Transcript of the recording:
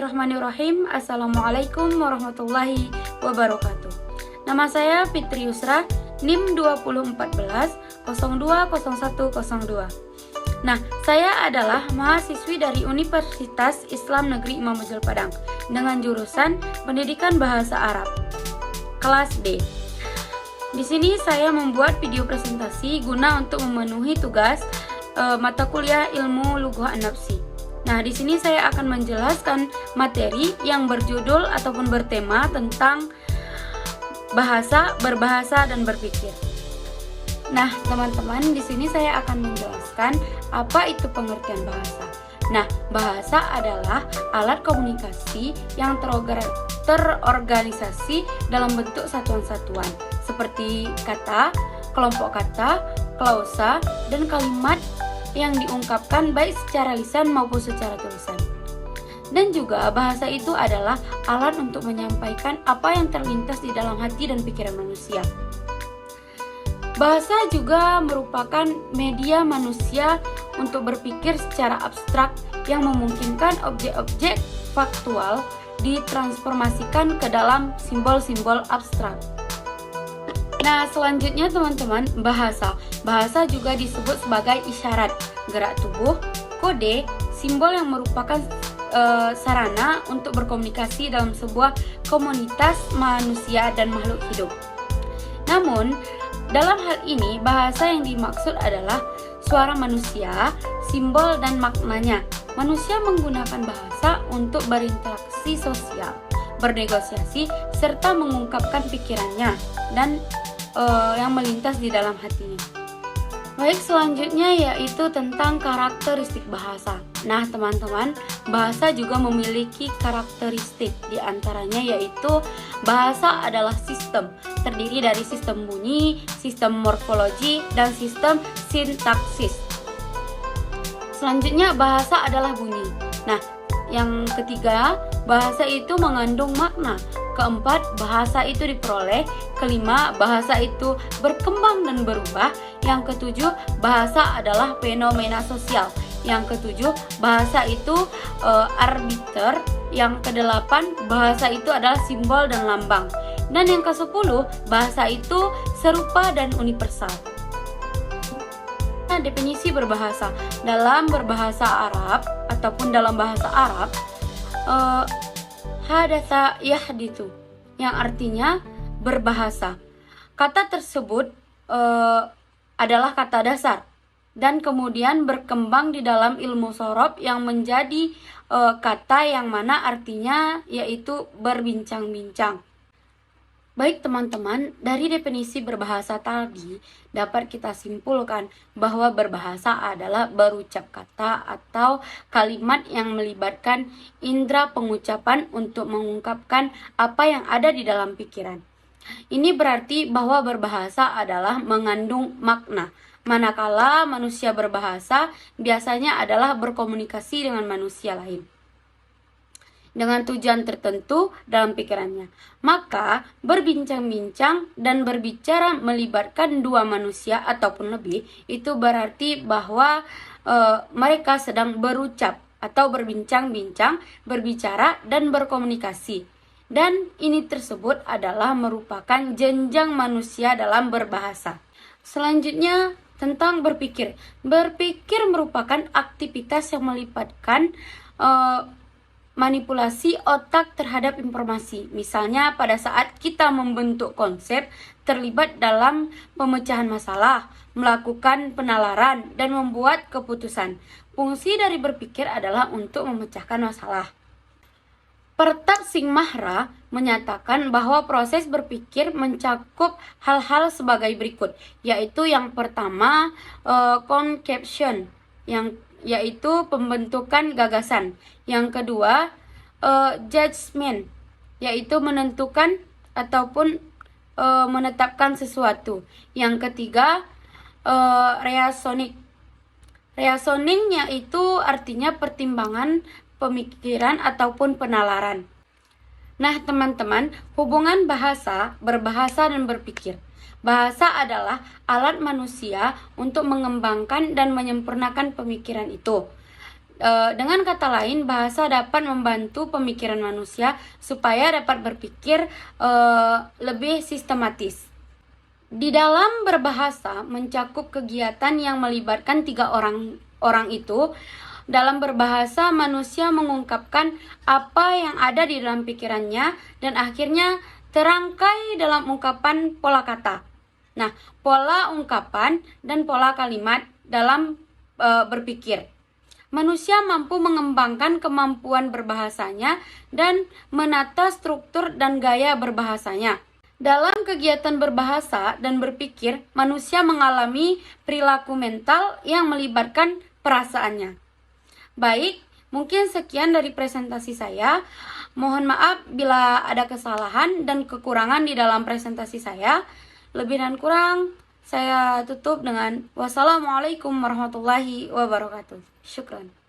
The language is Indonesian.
Bismillahirrahmanirrahim. Assalamualaikum warahmatullahi wabarakatuh. Nama saya Fitri Yusra, NIM 2014 020102. Nah, saya adalah mahasiswi dari Universitas Islam Negeri Imam Bonjol Padang dengan jurusan Pendidikan Bahasa Arab, kelas D. Di sini saya membuat video presentasi guna untuk memenuhi tugas mata kuliah Ilmu Lughah An-Nafsi. Nah, di sini saya akan menjelaskan materi yang berjudul ataupun bertema tentang bahasa, berbahasa, dan berpikir. Nah, teman-teman, di sini saya akan menjelaskan apa itu pengertian bahasa. Nah, bahasa adalah alat komunikasi yang terorganisasi dalam bentuk satuan-satuan seperti kata, kelompok kata, klausa, dan kalimat yang diungkapkan baik secara lisan maupun secara tulisan. Dan juga bahasa itu adalah alat untuk menyampaikan apa yang terlintas di dalam hati dan pikiran manusia. Bahasa juga merupakan media manusia untuk berpikir secara abstrak yang memungkinkan objek-objek faktual ditransformasikan ke dalam simbol-simbol abstrak. Nah, selanjutnya teman-teman, bahasa. Bahasa juga disebut sebagai isyarat, gerak tubuh, kode, simbol yang merupakan sarana untuk berkomunikasi dalam sebuah komunitas manusia dan makhluk hidup. Namun, dalam hal ini bahasa yang dimaksud adalah suara manusia, simbol dan maknanya. Manusia menggunakan bahasa untuk berinteraksi sosial, bernegosiasi, serta mengungkapkan pikirannya dan yang melintas di dalam hatinya. Baik, selanjutnya yaitu tentang karakteristik bahasa. Nah, teman-teman, bahasa juga memiliki karakteristik, di antaranya yaitu bahasa adalah sistem, terdiri dari sistem bunyi, sistem morfologi, dan sistem sintaksis. Selanjutnya, bahasa adalah bunyi. Nah, yang ketiga, bahasa itu mengandung makna. Keempat, bahasa itu diperoleh. Kelima, bahasa itu berkembang dan berubah. Yang ketujuh, bahasa adalah fenomena sosial. Yang ketujuh, bahasa itu arbiter. Yang kedelapan, bahasa itu adalah simbol dan lambang. Dan yang kesepuluh, bahasa itu serupa dan universal. Nah, definisi berbahasa. Dalam berbahasa Arab ataupun dalam bahasa Arab, hadatsa yahditsu, yang artinya berbahasa. Kata tersebut adalah kata dasar dan kemudian berkembang di dalam ilmu sorof yang menjadi kata yang mana artinya yaitu berbincang-bincang. Baik teman-teman, dari definisi berbahasa tadi dapat kita simpulkan bahwa berbahasa adalah berucap kata atau kalimat yang melibatkan indera pengucapan untuk mengungkapkan apa yang ada di dalam pikiran. Ini berarti bahwa berbahasa adalah mengandung makna. Manakala manusia berbahasa biasanya adalah berkomunikasi dengan manusia lain dengan tujuan tertentu dalam pikirannya. Maka berbincang-bincang dan berbicara melibatkan dua manusia ataupun lebih, itu berarti bahwa mereka sedang berucap atau berbincang-bincang, berbicara dan berkomunikasi. Dan ini tersebut adalah merupakan jenjang manusia dalam berbahasa. Selanjutnya tentang berpikir. Berpikir merupakan aktivitas yang melibatkan manipulasi otak terhadap informasi. Misalnya pada saat kita membentuk konsep, terlibat dalam pemecahan masalah, melakukan penalaran, dan membuat keputusan. Fungsi dari berpikir adalah untuk memecahkan masalah. Pertat Singh Mahra menyatakan bahwa proses berpikir mencakup hal-hal sebagai berikut, yaitu yang pertama conception, yaitu pembentukan gagasan. Yang kedua, judgment, yaitu menentukan ataupun menetapkan sesuatu. Yang ketiga, reasoning. Reasoning yaitu artinya pertimbangan, pemikiran ataupun penalaran. Nah, teman-teman, hubungan bahasa, berbahasa dan berpikir. Bahasa adalah alat manusia untuk mengembangkan dan menyempurnakan pemikiran itu. Dengan kata lain, bahasa dapat membantu pemikiran manusia supaya dapat berpikir lebih sistematis. Di dalam berbahasa mencakup kegiatan yang melibatkan tiga orang itu. Dalam berbahasa, manusia mengungkapkan apa yang ada di dalam pikirannya dan akhirnya terangkai dalam ungkapan pola kata. Nah, pola ungkapan dan pola kalimat dalam berpikir. Manusia mampu mengembangkan kemampuan berbahasanya dan menata struktur dan gaya berbahasanya. Dalam kegiatan berbahasa dan berpikir, manusia mengalami perilaku mental yang melibatkan perasaannya. Baik, mungkin sekian dari presentasi saya. Mohon maaf bila ada kesalahan dan kekurangan di dalam presentasi saya. Lebih dan kurang, saya tutup dengan wassalamualaikum warahmatullahi wabarakatuh. Syukran.